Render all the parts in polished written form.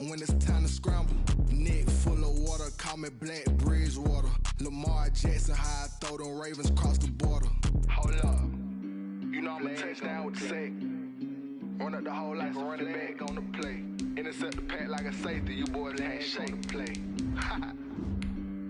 when it's time to scramble. Neck full of water, call me Black Bridgewater. Lamar Jackson, how I throw them Ravens across the border. Hold up, you know I'm a touchdown with the sack. Run up the hole like a running back on the play. Intercept the pack like a safety, you boys ain't shake the play.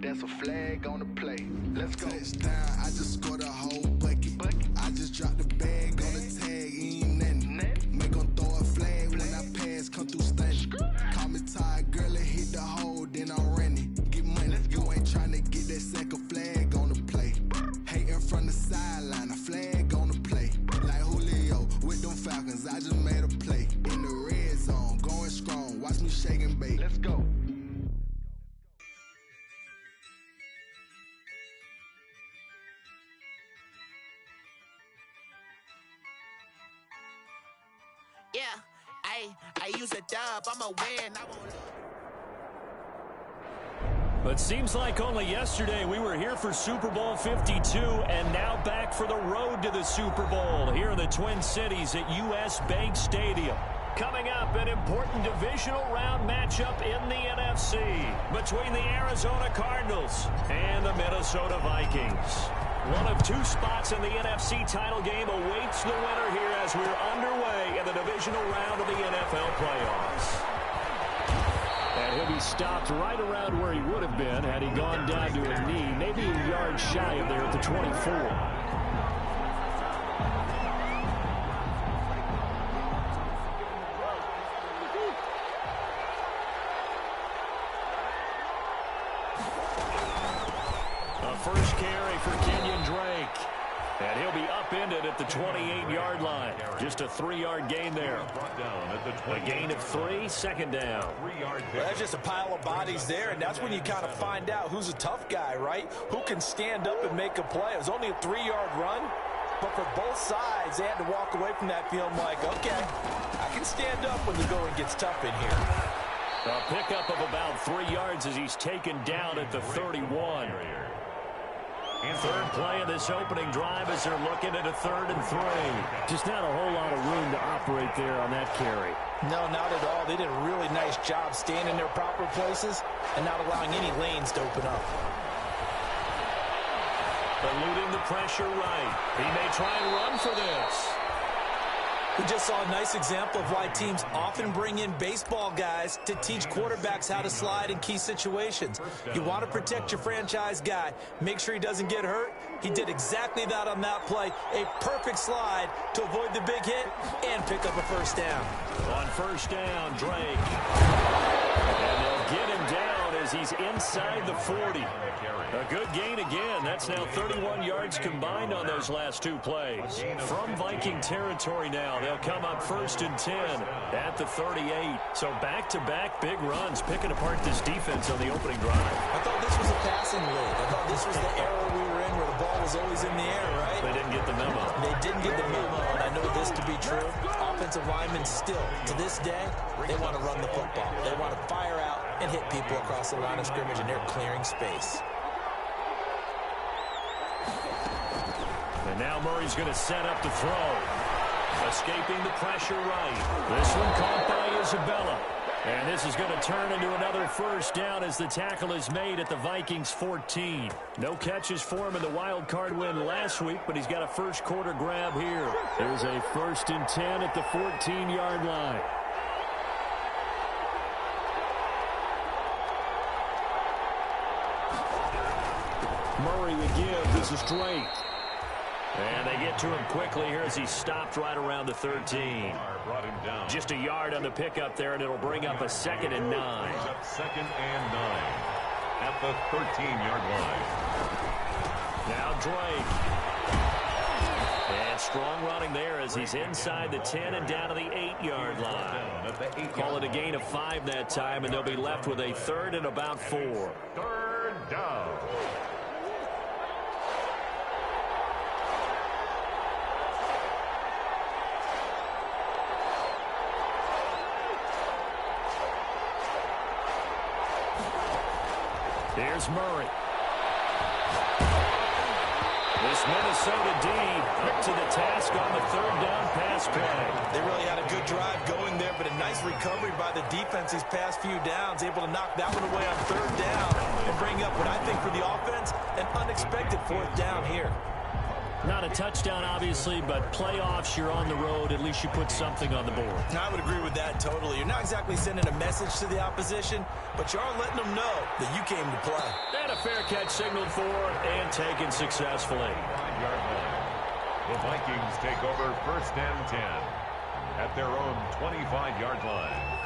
That's a flag on the play. Let's go. Touchdown, I just scored a whole bucket. I just dropped the bag on the tag, ain't nothing. Make them throw a flag when I pass, come through stunning. Call me tired, girl, and hit the hole, then I'm running. Get money, you ain't tryna get that second flag on the play. Hating from the sideline, a flag on the play. Like Julio with them Falcons, I just made a play. In the red zone, going strong, watch me shake and bake. Let's go. Yeah, I use a dub, I'm a win, I won't lose. But seems like only yesterday we were here for Super Bowl 52 and now back for the road to the Super Bowl here in the Twin Cities at US Bank Stadium. Coming up, an important divisional round matchup in the NFC between the Arizona Cardinals and the Minnesota Vikings. One of two spots in the NFC title game awaits the winner here as we're underway in the divisional round of the NFL playoffs. And he'll be stopped right around where he would have been had he gone down to a knee, maybe a yard shy of there at the 24. First carry for Kenyon Drake. And he'll be upended at the 28-yard line. Just a 3-yard gain there. A gain of 3, second down. Well, that's just a pile of bodies there, and that's when you kind of find out who's a tough guy, right? Who can stand up and make a play. It was only a 3-yard run, but for both sides, they had to walk away from that feeling like, okay, I can stand up when the going gets tough in here. A pickup of about 3 yards as he's taken down at the 31. Third play of this opening drive as they're looking at a 3rd and 3. Just not a whole lot of room to operate there on that carry. No, not at all. They did a really nice job staying in their proper places and not allowing any lanes to open up. Eluding the pressure right. He may try and run for this. We just saw a nice example of why teams often bring in baseball guys to teach quarterbacks how to slide in key situations. You want to protect your franchise guy. Make sure he doesn't get hurt. He did exactly that on that play. A perfect slide to avoid the big hit and pick up a first down. On first down, Drake. And they'll get him down as he's inside the 40. A good gain again. That's now 31 yards combined on those last 2 plays. From Viking territory now, they'll come up 1st and 10 at the 38. So back-to-back big runs, picking apart this defense on the opening drive. I thought this was a passing league. I thought this was the era we were in where the ball was always in the air, right? They didn't get the memo. They didn't get the memo, and I know this to be true. Offensive linemen still, to this day, they want to run the football. They want to fire out and hit people across the line of scrimmage, and they're clearing space. And now Murray's going to set up the throw. Escaping the pressure right. This one caught by Isabella. And this is going to turn into another first down as the tackle is made at the Vikings 14. No catches for him in the wild card win last week, but he's got a first quarter grab here. There's a 1st and 10 at the 14-yard line. Murray would give. This is Drake. And they get to him quickly here as he's stopped right around the 13. Just a yard on the pickup there, and it'll bring up a 2nd and 9. 2nd and 9 at the 13-yard line. Now Drake. And strong running there as he's inside the 10 and down to the 8-yard line. Call it a gain of 5 that time, and they'll be left with a 3rd and about 4. 3rd down. Here's Murray. This Minnesota D put to the task on the third down pass play. They really had a good drive going there, but a nice recovery by the defense these past few downs, able to knock that one away on third down and bring up what I think for the offense, an unexpected fourth down here. Not a touchdown, obviously, but playoffs, you're on the road. At least you put something on the board. I would agree with that totally. You're not exactly sending a message to the opposition, but you are letting them know that you came to play. And a fair catch signaled for and taken successfully. The Vikings take over 1st and 10 at their own 25-yard line.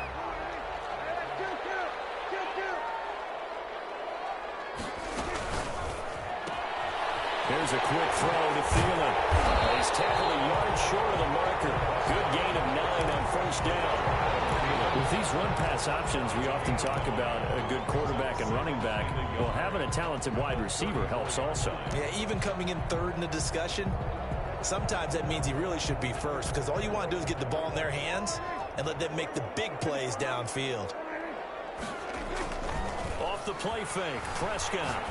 Here's a quick throw to Thielen. He's tackled a yard short of the marker. Good gain of 9 on 1st down. With these run-pass options, we often talk about a good quarterback and running back. Well, having a talented wide receiver helps also. Yeah, even coming in third in the discussion, sometimes that means he really should be first, because all you want to do is get the ball in their hands and let them make the big plays downfield. Off the play fake, Prescott.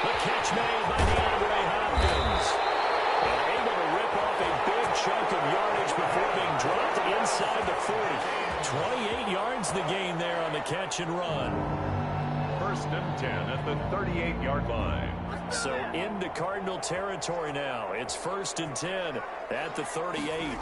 The catch made by DeAndre Hopkins. And able to rip off a big chunk of yardage before being dropped inside the 40. 28 yards the gain there on the catch and run. 1st and 10 at the 38-yard line. So into Cardinal territory now. It's 1st and 10 at the 38.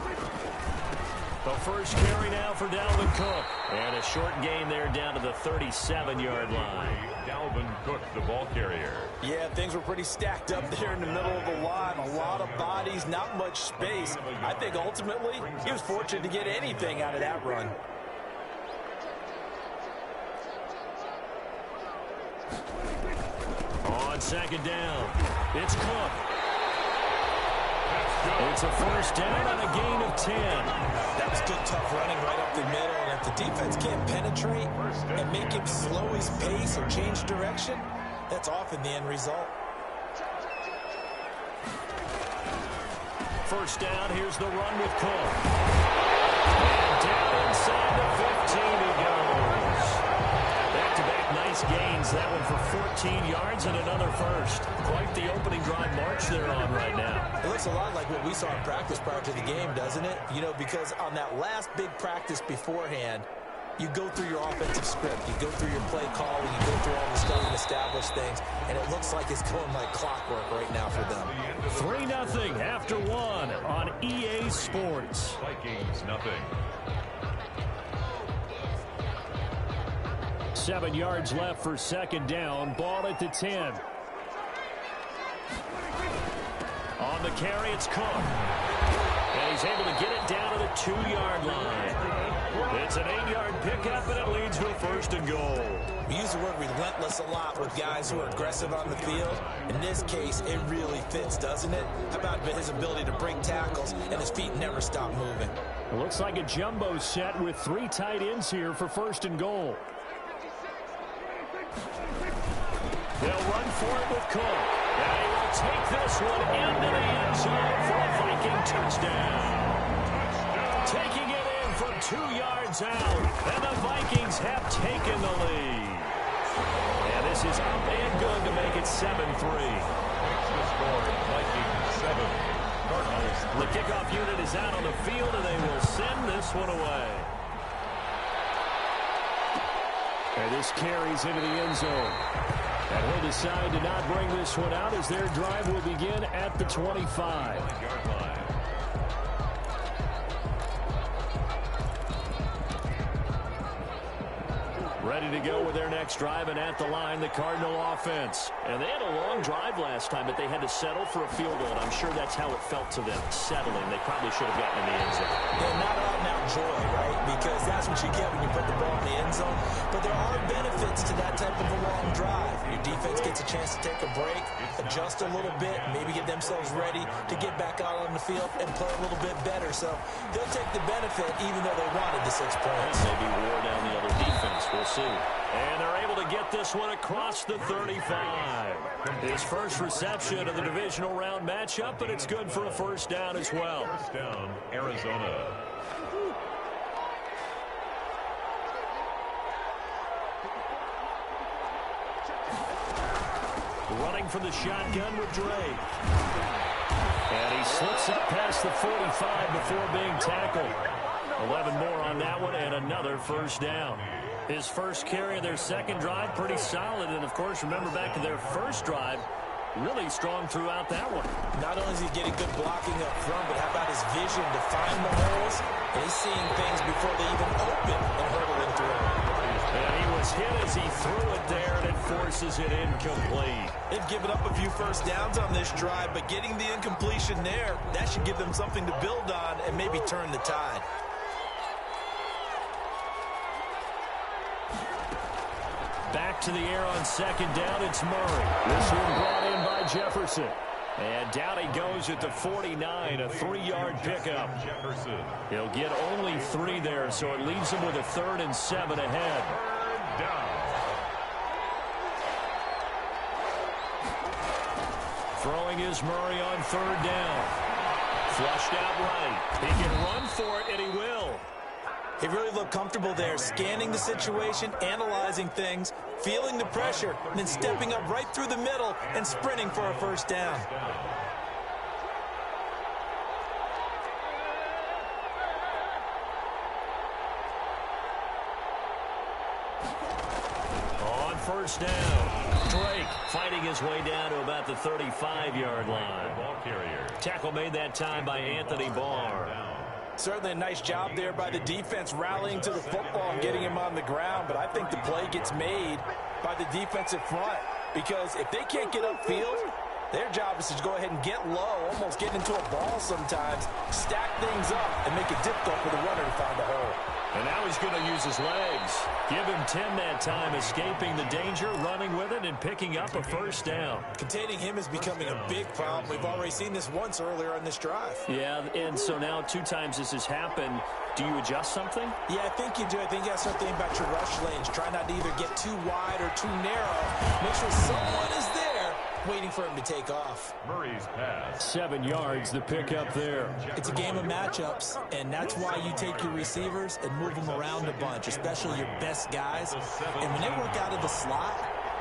The first carry now for Dalvin Cook. And a short gain there down to the 37-yard line. Dalvin Cook, the ball carrier. Yeah, things were pretty stacked up there in the middle of the line. A lot of bodies, not much space. I think ultimately he was fortunate to get anything out of that run. On 2nd down, it's Cook. It's a 1st down on a gain of 10. That was good, tough running right up the middle. And if the defense can't penetrate and make him slow his pace or change direction, that's often the end result. 1st down, here's the run with Cook. And down inside the 15 he goes. Back-to-back nice gains. That one for 14 yards and another first. Quite the opening drive march they're on right now. It looks a lot like what we saw in practice prior to the game, doesn't it? You know, because on that last big practice beforehand, you go through your offensive script, you go through your play calling, you go through all the stuff and establish things, and it looks like it's going like clockwork right now for them. 3-0 after 1 on EA Sports. Vikings nothing. 7 yards left for 2nd down. Ball at the 10. On the carry, it's Cook. And he's able to get it down to the 2-yard line. It's an 8-yard pickup, and it leads to a 1st and goal. We use the word relentless a lot with guys who are aggressive on the field. In this case, it really fits, doesn't it? How about his ability to break tackles and his feet never stop moving? It looks like a jumbo set with 3 tight ends here for 1st and goal. They'll run for it with Cook. And he will take this one into the end zone for a Viking touchdown. Taking it in from 2 yards out. And the Vikings have taken the lead. And this is up and good to make it 7-3. The score, Vikings 7, Cardinals 3. The kickoff unit is out on the field, and they will send this one away. And this carries into the end zone. And he'll decide to not bring this one out as their drive will begin at the 25. Ready to go with their next drive, and at the line, the Cardinal offense. And they had a long drive last time, but they had to settle for a field goal, and I'm sure that's how it felt to them, settling. They probably should have gotten in the end zone. Yeah, not out-and-out joy, right? Because that's what you get when you put the ball in the end zone. But there are benefits to that type of a long drive. Your defense gets a chance to take a break, adjust a little bit, maybe get themselves ready to get back out on the field and play a little bit better. So they'll take the benefit even though they wanted the 6 points. Maybe wore down the other defense. We'll see. And they're able to get this one across the 35. His first reception of the divisional round matchup, but it's good for a 1st down as well. 1st down, Arizona. running for the shotgun with Drake. And he slips up past the 45 before being tackled. 11 more on that one and another first down. His first carry of their second drive, pretty solid. And, of course, remember back to their first drive, really strong throughout that one. Not only is he getting good blocking up front, but how about his vision to find the holes? And he's seeing things before they even open and hurdling through. And he was hit as he threw it there, and it forces it incomplete. They've given up a few first downs on this drive, but getting the incompletion there, that should give them something to build on and maybe turn the tide. Back to the air on second down, it's Murray. This one brought in by Jefferson. And down he goes at the 49, a 3-yard pickup. Jefferson. He'll get only 3 there, so it leaves him with a 3rd and 7 ahead. Third down. Throwing is Murray on 3rd down. Flushed out right. He can run for it, and he will. He really looked comfortable there, scanning the situation, analyzing things, feeling the pressure, and then stepping up right through the middle and sprinting for a first down. On first down, Drake fighting his way down to about the 35-yard line. Ball carrier. Tackle made that time by Anthony Barr. Certainly a nice job there by the defense rallying to the football and getting him on the ground, but I think the play gets made by the defensive front because if they can't get upfield, their job is to go ahead and get low, almost get into a ball sometimes, stack things up, and make it difficult for the runner to find a hole. And now he's going to use his legs. Give him 10 that time, escaping the danger, running with it, and picking up a first down. Containing him is becoming a big problem. We've already seen this once earlier on this drive. Yeah, and so now 2 times this has happened. Do you adjust something? Yeah, I think you do. I think you have to think about your rush lanes. Try not to either get too wide or too narrow. Make sure someone is there waiting for him to take off. Murray's pass. 7 yards, the pickup there. It's a game of matchups, and that's why you take your receivers and move them around a bunch, especially your best guys. And when they work out of the slot,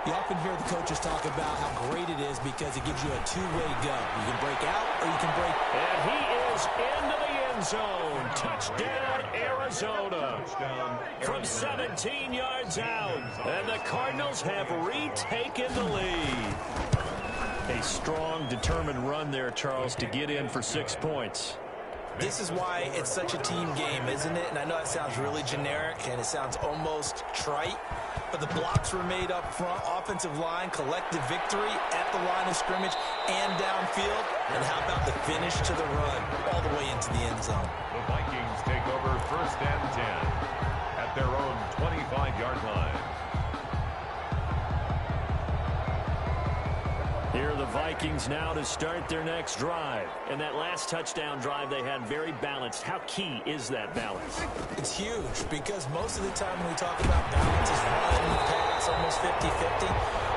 you often hear the coaches talk about how great it is because it gives you a two-way go. You can break out or you can break. And he is into the end zone. Touchdown, Arizona. From 17 yards out. And the Cardinals have retaken the lead. A strong, determined run there, Charles, to get in for 6 points. This is why it's such a team game, isn't it? And I know it sounds really generic and it sounds almost trite, but the blocks were made up front, offensive line, collective victory at the line of scrimmage and downfield. And how about the finish to the run all the way into the end zone? The Vikings take over 1st and 10 at their own 25-yard line. Here are the Vikings now to start their next drive. And that last touchdown drive they had very balanced. How key is that balance? It's huge because most of the time when we talk about balance is run, pass, almost 50-50.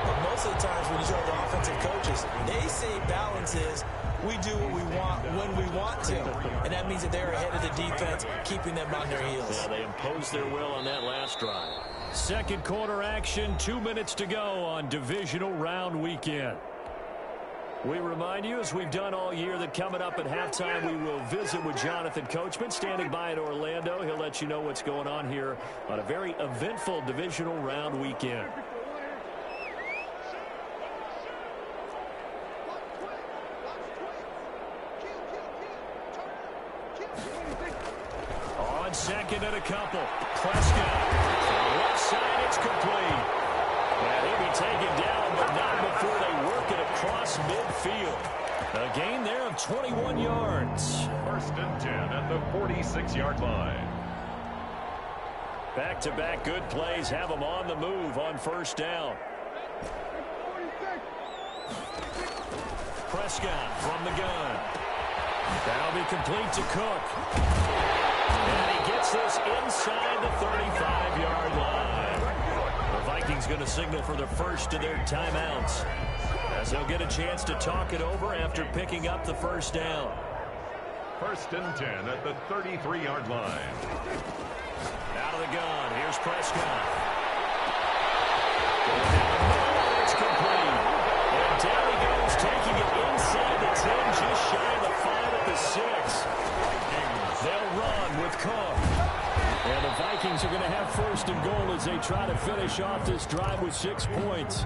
But most of the times when you talk to offensive coaches, they say balance is we do what we want when we want to. And that means that they're ahead of the defense, keeping them on their heels. Yeah, they imposed their will on that last drive. Second quarter action, 2 minutes to go on divisional round weekend. We remind you, as we've done all year, that coming up at halftime, we will visit with Jonathan Coachman, standing by in Orlando. He'll let you know what's going on here on a very eventful divisional round weekend. On second and a couple, Prescott. Left side, it's complete. And he'll be taken down, but not before they work it across midfield. A gain there of 21 yards. 1st and 10 at the 46-yard line. Back-to-back good plays have them on the move on first down. Prescott from the gun. That'll be complete to Cook. And he gets this inside the 35-yard line. The Vikings going to signal for the first of their timeouts, as they'll get a chance to talk it over after picking up the first down. 1st and 10 at the 33-yard line. Out of the gun, here's Prescott. Going down the middle, it's complete. And first and goal as they try to finish off this drive with 6 points.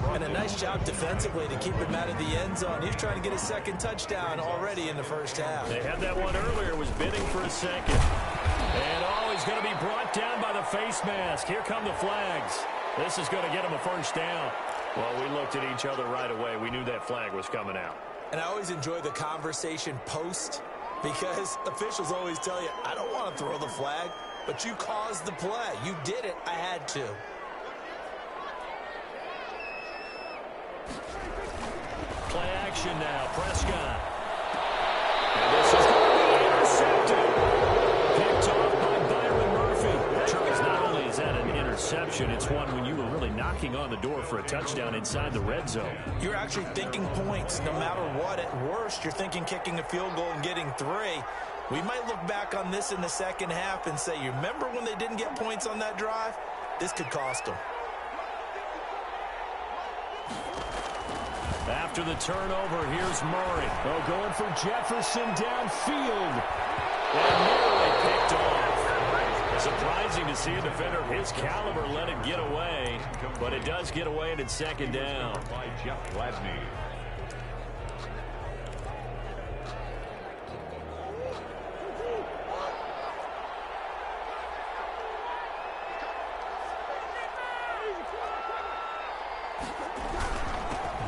And a nice job defensively to keep him out of the end zone. He's trying to get a second touchdown already in the first half. They had that one earlier, was bidding for a second. And he's going to be brought down by the face mask. Here come the flags. This is going to get him a first down. Well, we looked at each other right away. We knew that flag was coming out. And I always enjoy the conversation post because officials always tell you, I don't want to throw the flag, but you caused the play. You did it. I had to. Play action now. Prescott. And this is going to be intercepted. Picked off by Byron Murphy. Charles, not only is that an interception, it's one when you were really knocking on the door for a touchdown inside the red zone. You're actually thinking points no matter what. At worst, you're thinking kicking a field goal and getting 3. We might look back on this in the second half and say, you remember when they didn't get points on that drive? This could cost them. After the turnover, here's Murray. Going for Jefferson downfield. And nearly picked off. Surprising to see a defender of his caliber let it get away, but it does get away and it's second down. By Jeff Gladney.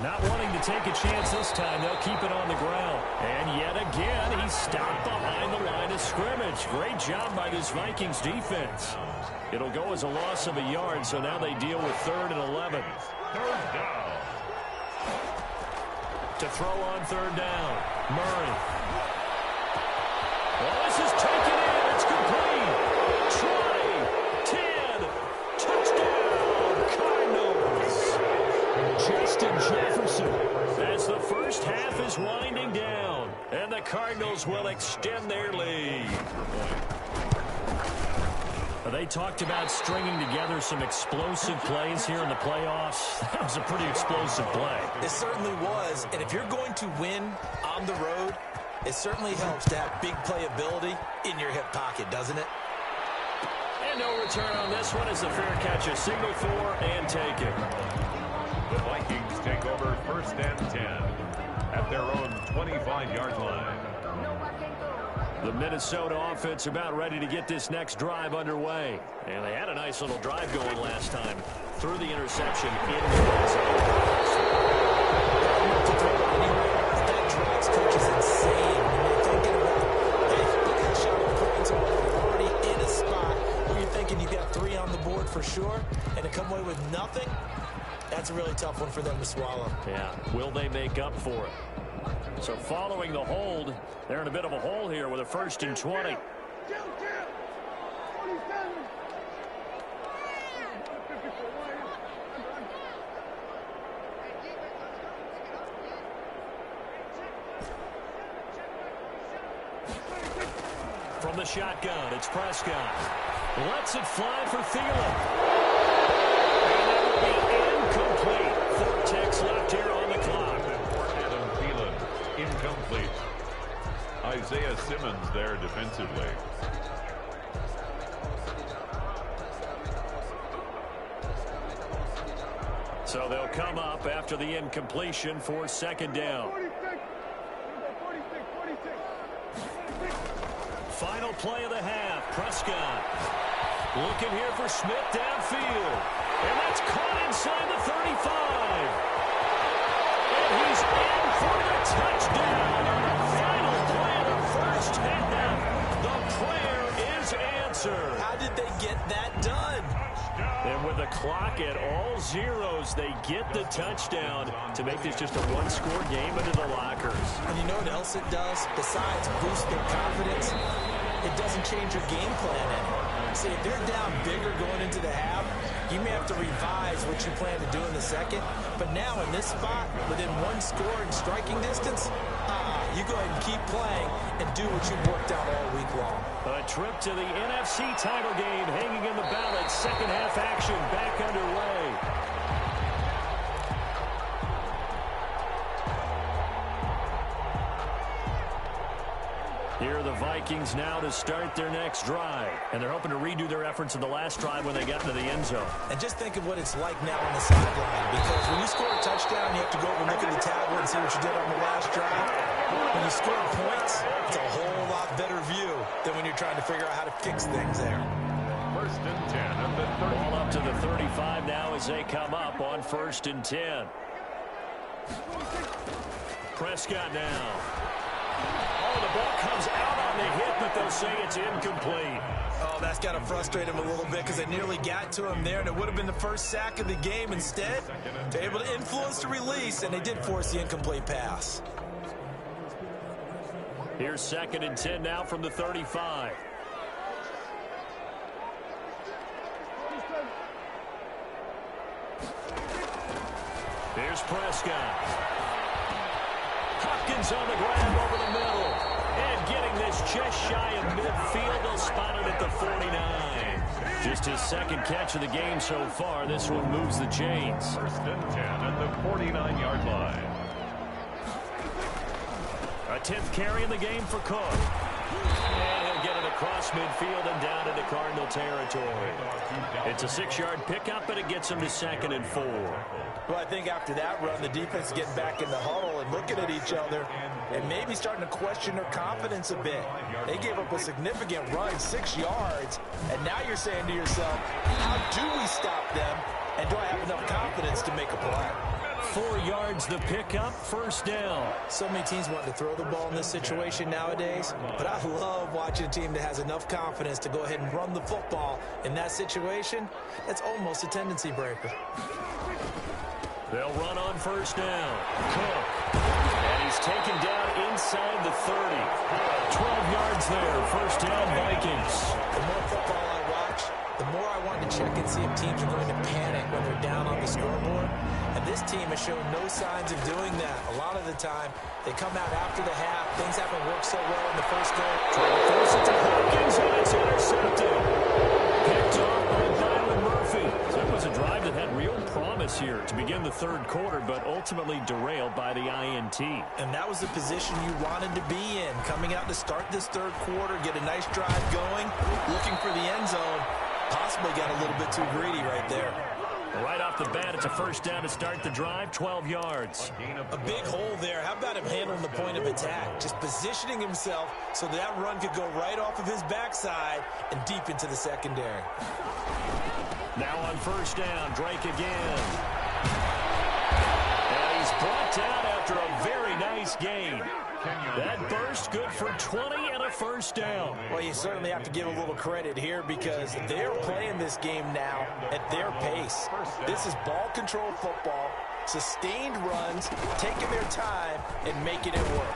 Not wanting to take a chance this time, they'll keep it on the ground. And yet again, he's stopped behind the line of scrimmage. Great job by this Vikings defense. It'll go as a loss of a yard, so now they deal with 3rd and 11. Third down. To throw on 3rd down, Murray. Well, this is taken in. It's complete. Try. 10. Touchdown, Cardinals. Justin Jefferson as the first half is winding down, and the Cardinals will extend their lead. They talked about stringing together some explosive plays here in the playoffs. That was a pretty explosive play. It certainly was, and if you're going to win on the road, it certainly helps to have big playability in your hip pocket, doesn't it? And no return on this one as the fair catch is signaled for and taken. The Vikings take over 1st and 10 at their own 25-yard line. The Minnesota offense about ready to get this next drive underway. And they had a nice little drive going last time through the interception in the red zone. That drives coaches insane when they're thinking about, hey, look at the shot of points already in a spot where you're thinking you got 3 on the board for sure, and to come away with nothing, that's a really tough one for them to swallow. Yeah, will they make up for it? So following the hold, they're in a bit of a hole here with a 1st and 20. From the shotgun, it's Prescott. Lets it fly for Thielen. And that will be incomplete. 4 ticks left here on the clock. Incomplete. Isaiah Simmons there defensively. So they'll come up after the incompletion for 2nd down. Final play of the half. Prescott looking here for Smith downfield. And that's caught inside the 35. And he's in for the touchdown on the final play of the first half. The prayer is answered. How did they get that done? And with the clock at all zeros, they get the touchdown to make this just a 1-score game into the lockers. And you know what else it does? Besides boost their confidence, it doesn't change your game plan any. See, if they're down bigger going into the half, you may have to revise what you plan to do in the second. But now in this spot, within 1 score and striking distance, you go ahead and keep playing and do what you've worked out all week long. A trip to the NFC title game hanging in the balance. Second half action back underway. Here are the Vikings now to start their next drive. And they're hoping to redo their efforts in the last drive when they got into the end zone. And just think of what it's like now on the sideline. Because when you score a touchdown, you have to go over and look at the tablet and see what you did on the last drive. When you score points, it's a whole lot better view than when you're trying to figure out how to fix things there. First and 10 at the 30. Ball up to the 35 now as they come up on 1st and 10. Prescott now. Oh, the ball comes out on the hit, but they'll say it's incomplete. Oh, that's got to frustrate him a little bit because they nearly got to him there, and it would have been the first sack of the game. Instead, they're able to influence the release, and they did force the incomplete pass. Here's 2nd and 10 now from the 35. Here's Prescott. Hopkins on the grab over the middle. And getting this just shy of midfield. They'll spot it at the 49. Just his 2nd catch of the game so far. This one moves the chains. 1st and 10 at the 49-yard line. A 10th carry in the game for Cook. And he'll get it across midfield and down into Cardinal territory. It's a 6-yard pickup, but it gets him to 2nd and 4. Well, I think after that run, the defense is getting back in the huddle and looking at each other and maybe starting to question their confidence a bit. They gave up a significant run, 6 yards, and now you're saying to yourself, how do we stop them, and do I have enough confidence to make a play? 4 yards the pickup, 1st down. So many teams want to throw the ball in this situation nowadays, but I love watching a team that has enough confidence to go ahead and run the football. In that situation, that's almost a tendency breaker. They'll run on 1st down. Cook. And he's taken down inside the 30. 12 yards there, 1st down Vikings. The more football I watch, the more I want to check and see if teams are going to panic when they're down on the scoreboard. And this team has shown no signs of doing that. A lot of the time, they come out after the half. Things haven't worked so well in the first game. Trying to force it to Hopkins, and it's intercepted. Picked off by Dylan Murphy. So it was a drive that had real promise here to begin the 3rd quarter, but ultimately derailed by the INT. And that was the position you wanted to be in. Coming out to start this 3rd quarter, get a nice drive going, looking for the end zone. Possibly got a little bit too greedy right there. Right off the bat, it's a 1st down to start the drive, 12 yards. A big hole there. How about him handling the point of attack? Just positioning himself so that run could go right off of his backside and deep into the secondary. Now on 1st down, Drake again. And he's brought down after a very nice gain. That burst good for 20 and a 1st down. Well, you certainly have to give a little credit here because they're playing this game now at their pace. This is ball control football, sustained runs, taking their time and making it work.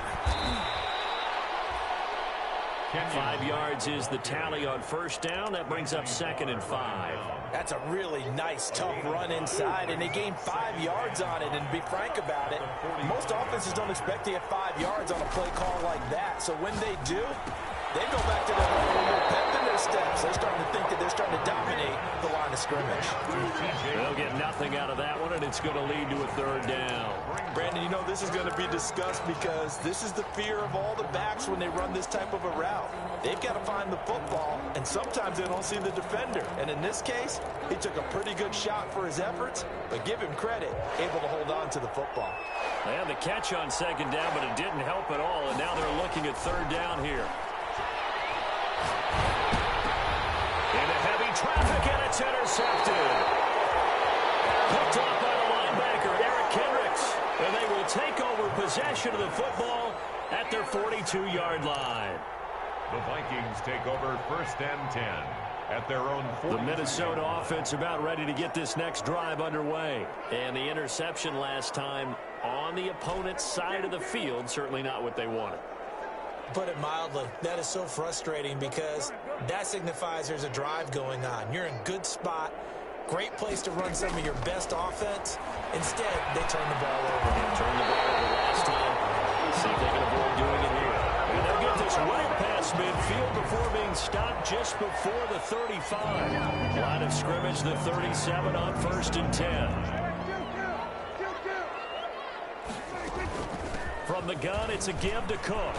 5 yards is the tally on 1st down. That brings up 2nd and 5. That's a really nice, tough run inside, and they gained 5 yards on it. And to be frank about it, most offenses don't expect to get 5 yards on a play call like that. So when they do, they go back to their little pep in their steps. They're starting to think that they're starting to dominate the line of scrimmage. They'll get nothing out of that one, and it's going to lead to a 3rd down. Brandon, you know this is going to be discussed because this is the fear of all the backs when they run this type of a route. They've got to find the football, and sometimes they don't see the defender. And in this case, he took a pretty good shot for his efforts, but give him credit, able to hold on to the football. They had the catch on 2nd down, but it didn't help at all, and now they're looking at 3rd down here. Into heavy traffic, and it's intercepted. Picked off by the linebacker, Eric Kendricks. And they will take over possession of the football at their 42-yard line. The Vikings take over 1st and 10 at their own 40. The Minnesota offense about ready to get this next drive underway. And the interception last time on the opponent's side of the field, certainly not what they wanted. Put it mildly, that is so frustrating because that signifies there's a drive going on. You're in good spot, great place to run some of your best offense. Instead, they turn the ball over. Turned the ball over last time. See if they can avoid doing it here. And they'll get this right past midfield before being stopped just before the 35. Line of scrimmage, the 37 on 1st and 10. From the gun, it's a give to Cook.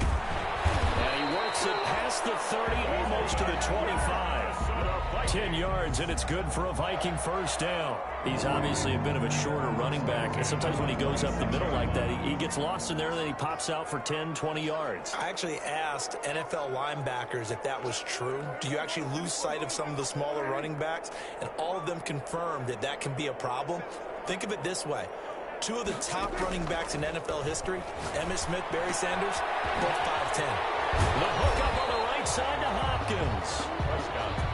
And he works it past the 30, almost to the 25. 10 yards, and it's good for a Viking first down. He's obviously a bit of a shorter running back, and sometimes when he goes up the middle like that, he gets lost in there, and then he pops out for 10, 20 yards. I actually asked NFL linebackers if that was true. Do you actually lose sight of some of the smaller running backs? And all of them confirmed that that can be a problem. Think of it this way. 2 of the top running backs in NFL history, Emmitt Smith, Barry Sanders, both 5'10". The hook up on the right side to Hopkins.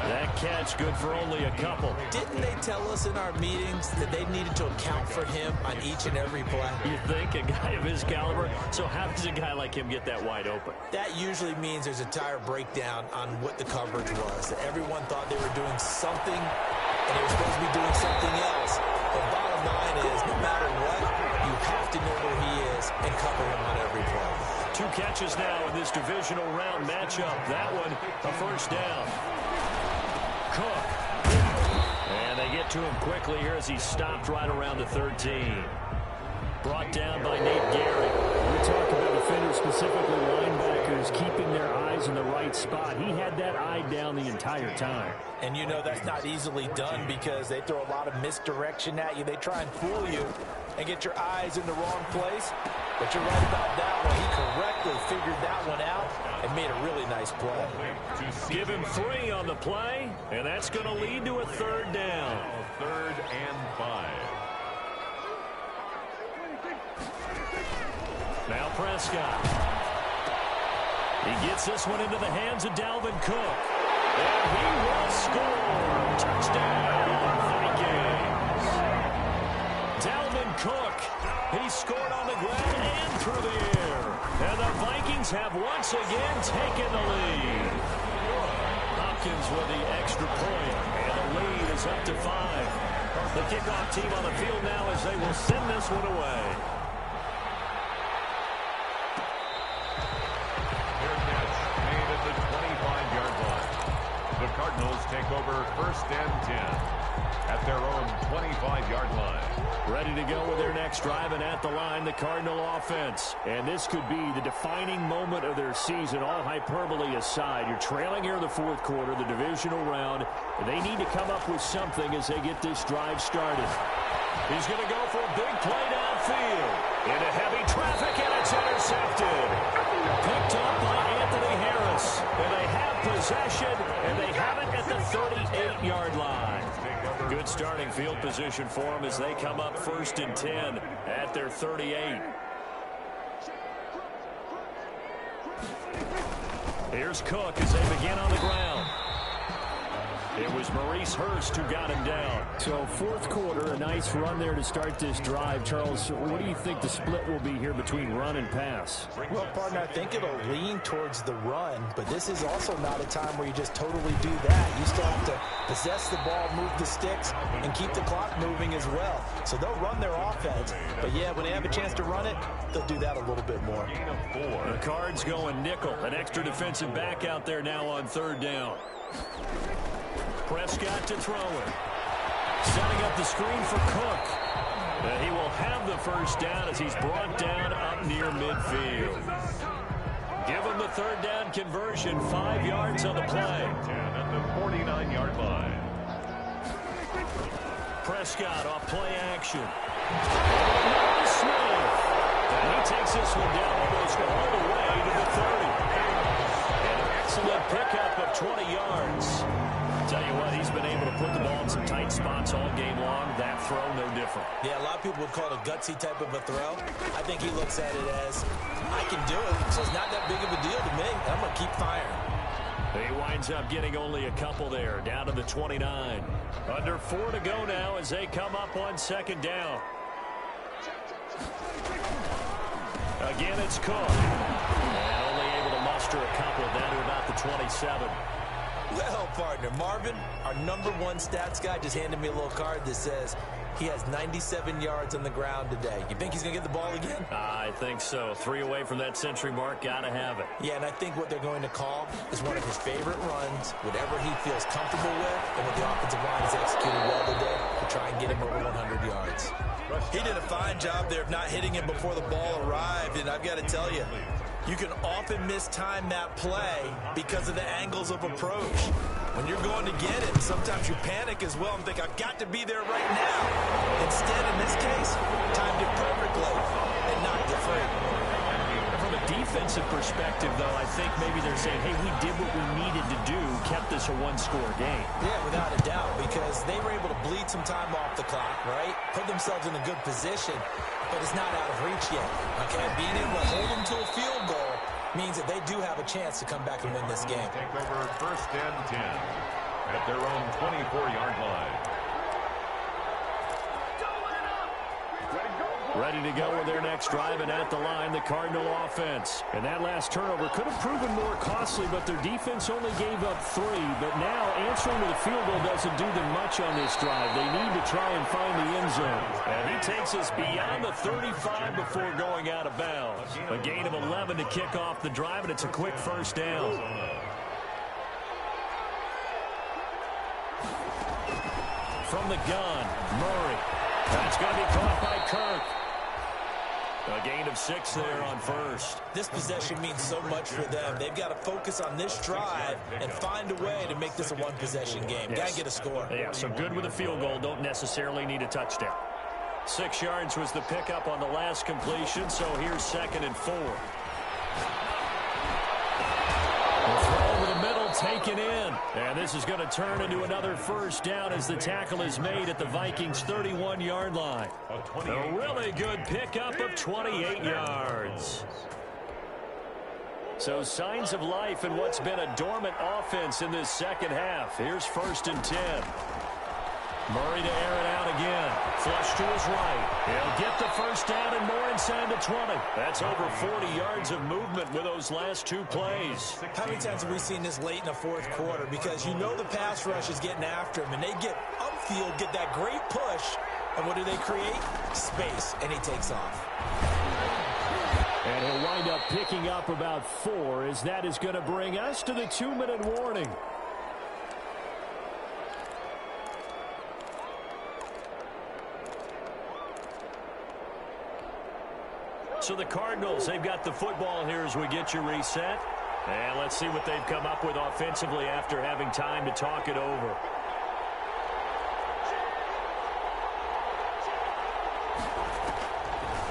That catch good for only a couple. Didn't they tell us in our meetings that they needed to account for him on each and every play? You think a guy of his caliber? So how does a guy like him get that wide open? That usually means there's a tire breakdown on what the coverage was. That everyone thought they were doing something, and they were supposed to be doing something else. The bottom line is, no matter what, you have to know where he is and cover him on every play. 2 catches now in this divisional round matchup. That one, a first down. Cook. And they get to him quickly here as he stopped right around the 13. Brought down by Nate Gary. We talk about defenders, specifically linebackers, keeping their eyes in the right spot. He had that eye down the entire time. And you know that's not easily done because they throw a lot of misdirection at you. They try and fool you and get your eyes in the wrong place. But you're right about that one. He correctly figured that one out and made a really nice play. Give him 3 on the play, and that's going to lead to a third down. 3rd and 5. Now Prescott. He gets this one into the hands of Dalvin Cook. And he will score. Touchdown, Vikings. Dalvin Cook. He scored on the ground and through the air. And the Vikings have once again taken the lead. Hopkins with the extra point. And the lead is up to 5. The kickoff team on the field now as they will send this one away. The Cardinals take over 1st and 10 at their own 25-yard line. Ready to go with their next drive, and at the line, the Cardinal offense. And this could be the defining moment of their season, all hyperbole aside. You're trailing here in the 4th quarter, the divisional round, and they need to come up with something as they get this drive started. He's going to go for a big play downfield. Into heavy traffic, and it's intercepted. Picked up by Anthony Harris. And they have possession, and they have it at the 38-yard line. Good starting field position for them as they come up 1st and 10 at their 38. Here's Cook as they begin on the ground. It was Maurice Hurst who got him down. So 4th quarter, a nice run there to start this drive. Charles, what do you think the split will be here between run and pass? Well, partner, I think it'll lean towards the run, but this is also not a time where you just totally do that. You still have to possess the ball, move the sticks, and keep the clock moving as well. So they'll run their offense, but yeah, when they have a chance to run it, they'll do that a little bit more. The Cards going nickel. An extra defensive back out there now on 3rd down. Prescott to throw it. Setting up the screen for Cook. And he will have the first down as he's brought down up near midfield. Give him the 3rd down conversion. 5 yards on the play. At the 49-yard line. Prescott off play action. Smith. And he takes this one down almost all the way to the 30. An excellent pickup of 20 yards. Tell you what, he's been able to put the ball in some tight spots all game long. That throw, no different. Yeah, a lot of people would call it a gutsy type of a throw. I think he looks at it as, I can do it, so it's not that big of a deal to me. I'm going to keep firing. He winds up getting only a couple there, down to the 29. Under 4 to go now as they come up on 2nd down. Again, it's Cook. And only able to muster a couple down to about the 27. Well, partner, Marvin, our #1 stats guy, just handed me a little card that says he has 97 yards on the ground today. You think he's going to get the ball again? I think so. 3 away from that century mark. Got to have it. Yeah, and I think what they're going to call is one of his favorite runs, whatever he feels comfortable with, and what the offensive line has executed well today to try and get him over 100 yards. He did a fine job there of not hitting him before the ball arrived, and I've got to tell you, You can often mistime that play because of the angles of approach. When you're going to get it, sometimes you panic as well and think, I've got to be there right now. Instead, in this case, timed it perfectly and knocked it free. From a defensive perspective, though, I think maybe they're saying, hey, we did what we needed to do, kept this a one-score game. Yeah, without a doubt, because they were able to bleed some time off the clock, right? Put themselves in a good position, but it's not out of reach yet, okay? Being able to hold them to a field goal means that they do have a chance to come back and win this game. Take over 1st and 10 at their own 24-yard line. Ready to go with their next drive, and at the line, the Cardinal offense. And that last turnover could have proven more costly, but their defense only gave up 3. But now, answering with a field goal doesn't do them much on this drive. They need to try and find the end zone. And he takes us beyond the 35 before going out of bounds. A gain of 11 to kick off the drive, and it's a quick first down. From the gun, Murray. That's going to be caught by Kirk. A gain of 6 there on first. This possession means so much for them. They've got to focus on this drive and find a way to make this a one-possession game. Yes. Got to get a score. Yeah, so good with a field goal. Don't necessarily need a touchdown. 6 yards was the pickup on the last completion, so here's 2nd and 4. The throw over the middle, taken in. And this is going to turn into another first down as the tackle is made at the Vikings' 31-yard line. A really good pickup of 28 yards. So signs of life in what's been a dormant offense in this second half. Here's 1st and 10. Murray to air it out again. Flush to his right. He'll get the first down and more inside the 20. That's over 40 yards of movement with those last 2 plays. How many times have we seen this late in the 4th quarter? Because you know the pass rush is getting after him, and they get upfield, get that great push, and what do they create? Space, and he takes off. And he'll wind up picking up about 4, as that is going to bring us to the 2-minute warning. So the Cardinals, they've got the football here as we get you reset. And let's see what they've come up with offensively after having time to talk it over.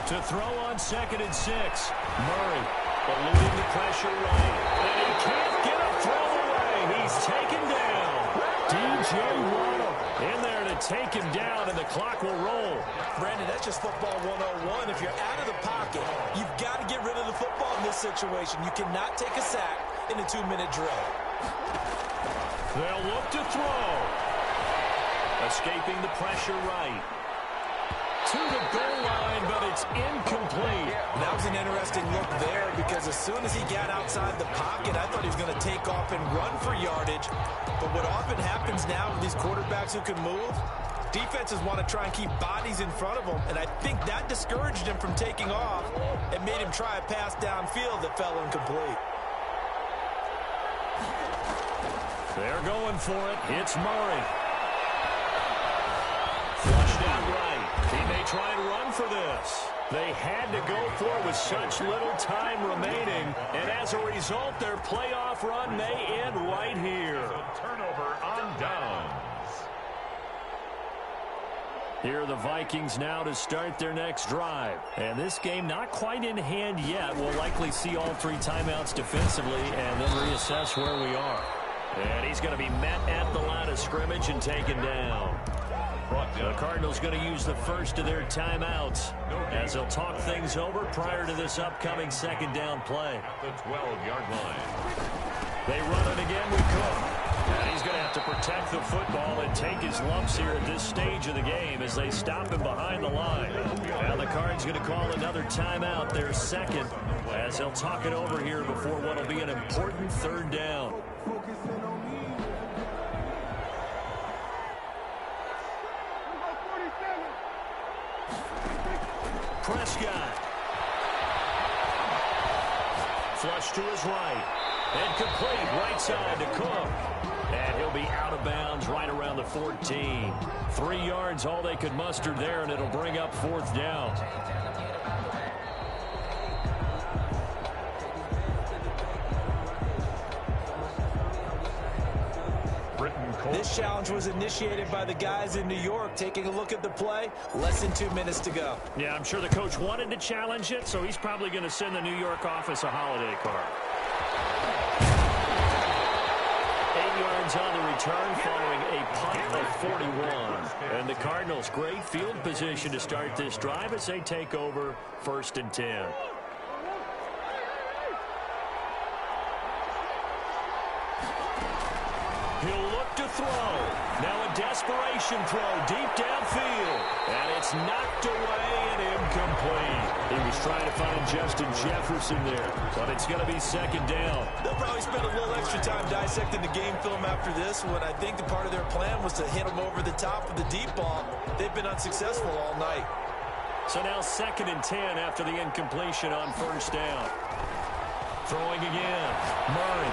To throw on 2nd and 6. Murray eluding the pressure right. And he can't get a throw away. He's taken down. DJ Waddle in there to take him down, and the clock will roll. Brandon, that's just football 101. If you're out of the pocket, you've got to get rid of the football in this situation. You cannot take a sack in a 2-minute drill. They'll look to throw. Escaping the pressure right. To the goal line, but it's incomplete. That was an interesting look there, because as soon as he got outside the pocket, I thought he was going to take off and run for yardage. But what often happens now with these quarterbacks who can move, defenses want to try and keep bodies in front of them, and I think that discouraged him from taking off and made him try a pass downfield that fell incomplete. They're going for it. It's Murray. Flushed out right. He may try and run for this. They had to go for it with such little time remaining, and as a result, their playoff run may end right here. So turnover on downs. Here are the Vikings now to start their next drive. And this game not quite in hand yet. We'll likely see all 3 timeouts defensively and then reassess where we are. And he's going to be met at the line of scrimmage and taken down. The Cardinals going to use the first of their timeouts as they'll talk things over prior to this upcoming 2nd down play. At the 12-yard line. They run it again with Cook. And he's going to have to protect the football and take his lumps here at this stage of the game as they stop him behind the line. Now the Cards going to call another timeout, their 2nd, as they'll talk it over here before what will be an important 3rd down. Prescott. Flush to his right. And complete right side to Cook. And he'll be out of bounds right around the 14. 3 yards all they could muster there, and it'll bring up 4th down. This challenge was initiated by the guys in New York. Taking a look at the play, less than 2 minutes to go. Yeah, I'm sure the coach wanted to challenge it, so he's probably going to send the New York office a holiday card. 8 yards on the return following a punt of 41. And the Cardinals, great field position to start this drive as they take over 1st and 10. He'll look to throw. Now a desperation throw deep downfield. And it's knocked away and incomplete. He was trying to find Justin Jefferson there, but it's going to be 2nd down. They'll probably spend a little extra time dissecting the game film after this one. I think the part of their plan was to hit him over the top of the deep ball. They've been unsuccessful all night. So now 2nd and 10 after the incompletion on 1st down. Throwing again. Murray.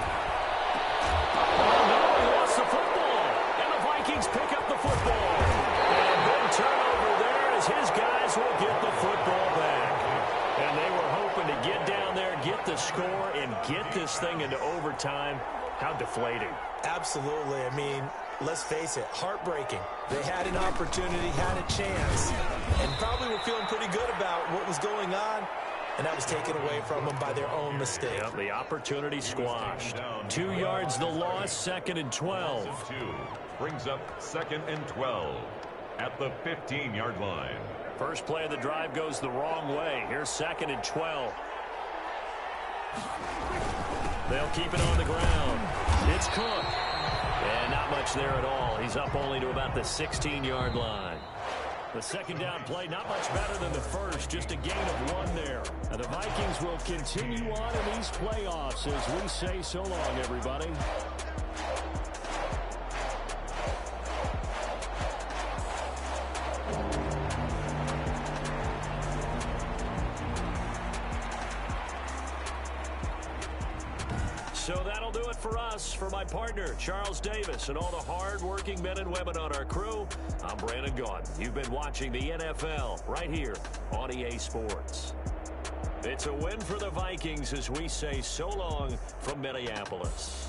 Oh, no, he lost the football. And the Vikings pick up the football. And a big turnover there as his guys will get the football back. And they were hoping to get down there, get the score, and get this thing into overtime. How deflating. Absolutely. I mean, let's face it, heartbreaking. They had an opportunity, had a chance, and probably were feeling pretty good about what was going on. And that was taken away from them by their own mistake. Yep, the opportunity squashed. 2 yards the loss, 2nd and 12. Brings up 2nd and 12 at the 15-yard line. First play of the drive goes the wrong way. Here's 2nd and 12. They'll keep it on the ground. It's Cook. And not much there at all. He's up only to about the 16-yard line. The 2nd down play, not much better than the first, just a gain of 1 there. And the Vikings will continue on in these playoffs as we say so long, everybody. So that'll do it for us. For my partner, Charles Davis, and all the hard-working men and women on our crew, I'm Brandon Gaudin. You've been watching the NFL right here on EA Sports. It's a win for the Vikings as we say so long from Minneapolis.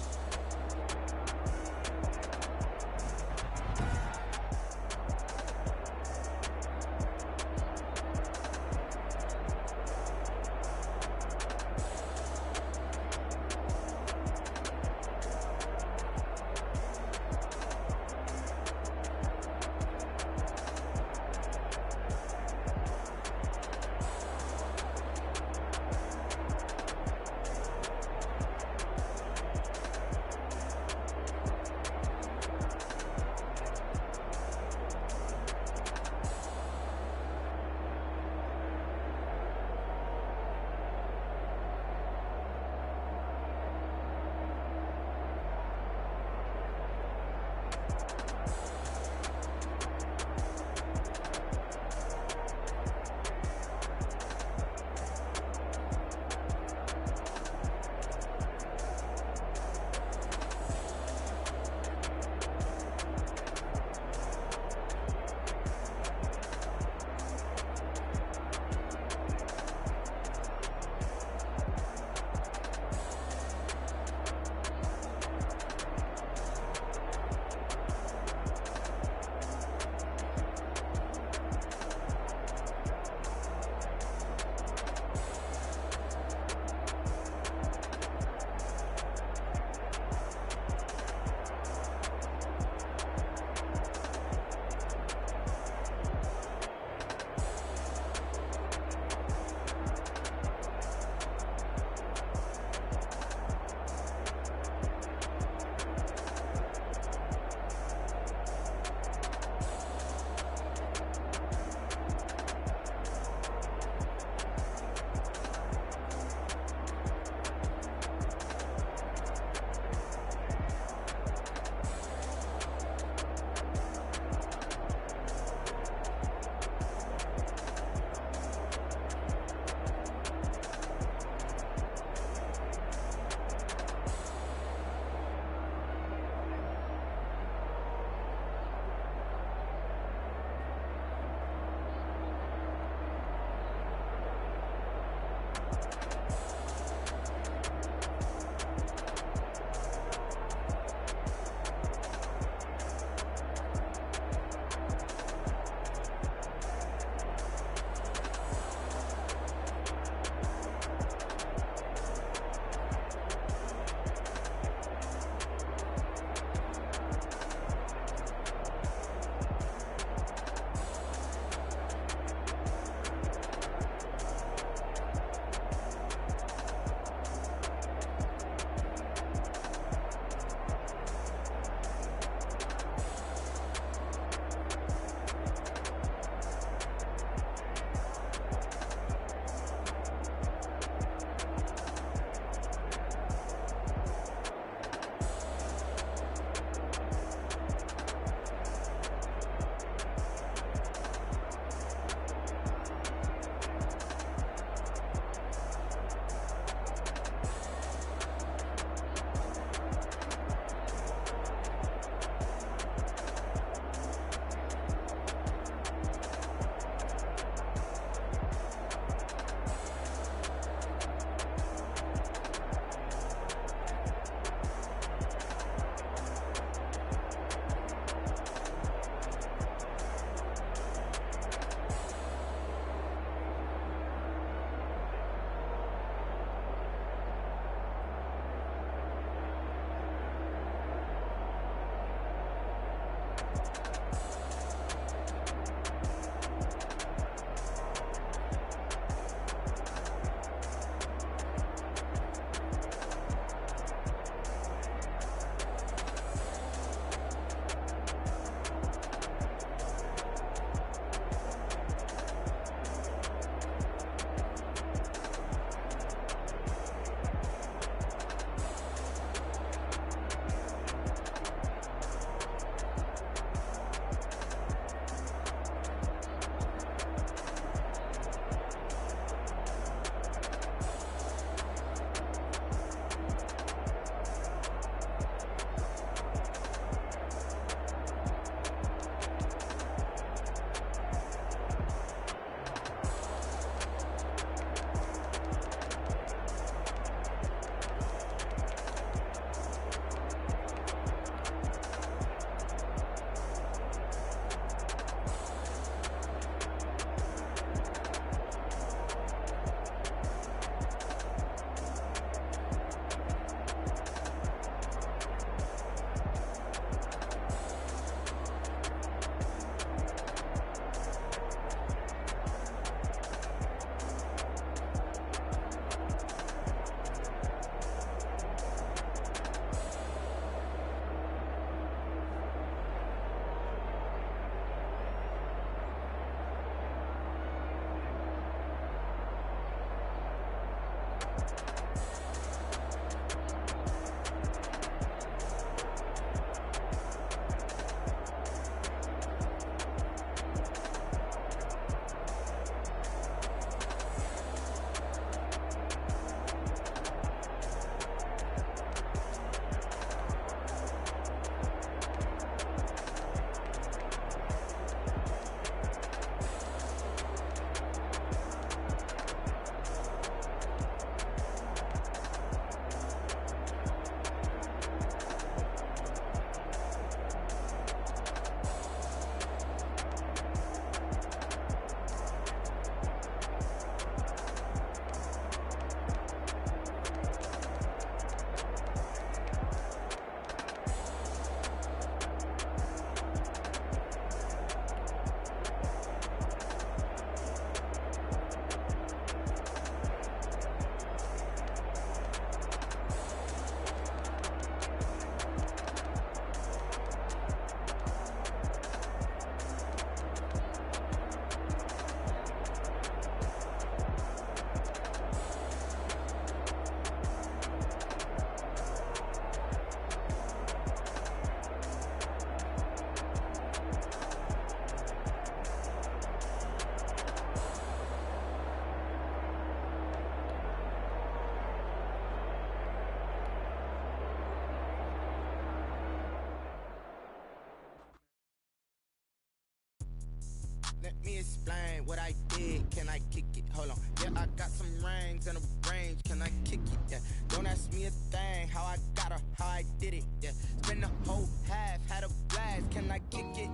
Let me explain what I did. Can I kick it? Hold on. Yeah, I got some rings and a range. Can I kick it? Yeah. Don't ask me a thing. How I got her, how I did it. Yeah. Spend the whole half, had a blast. Can I kick it?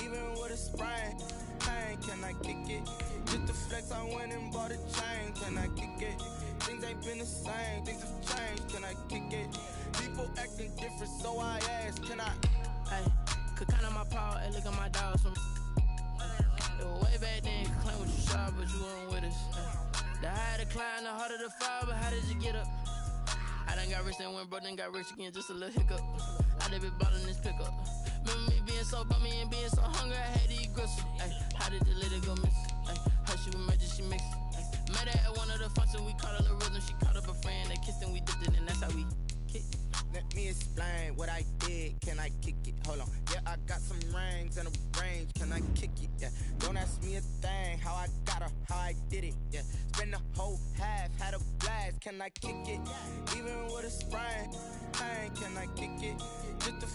Even with a sprain. Pain, can I kick it? Just to flex, I went and bought a chain. Can I kick it? Things ain't been the same. Things have changed. Can I kick it? People acting different, so I asked. Can I? Hey, could count on my power and look at my dogs from. It was way back then, could claim what you saw, but you weren't with us. The higher the climb, the harder the fall, but how did you get up? I done got rich, then went broke, then got rich again, just a little hiccup. I done been ballin' this pickup. Remember me being so bummy and being so hungry, I had to eat gristle. Ay, how did the lady go miss? Ay, her she was major, she mixed. Met her at one of the functions, we caught a little rhythm, she caught up a friend, they kissed and we dipped it, and that's how we kicked. Let me explain what I did. Can I kick it? Hold on. Yeah, I got some rings and a range. Can I kick it? Yeah. Don't ask me a thing. How I got her, how I did it. Yeah. Spend the whole half, had a blast. Can I kick it? Even with a sprain, pain. Can I kick it? Just to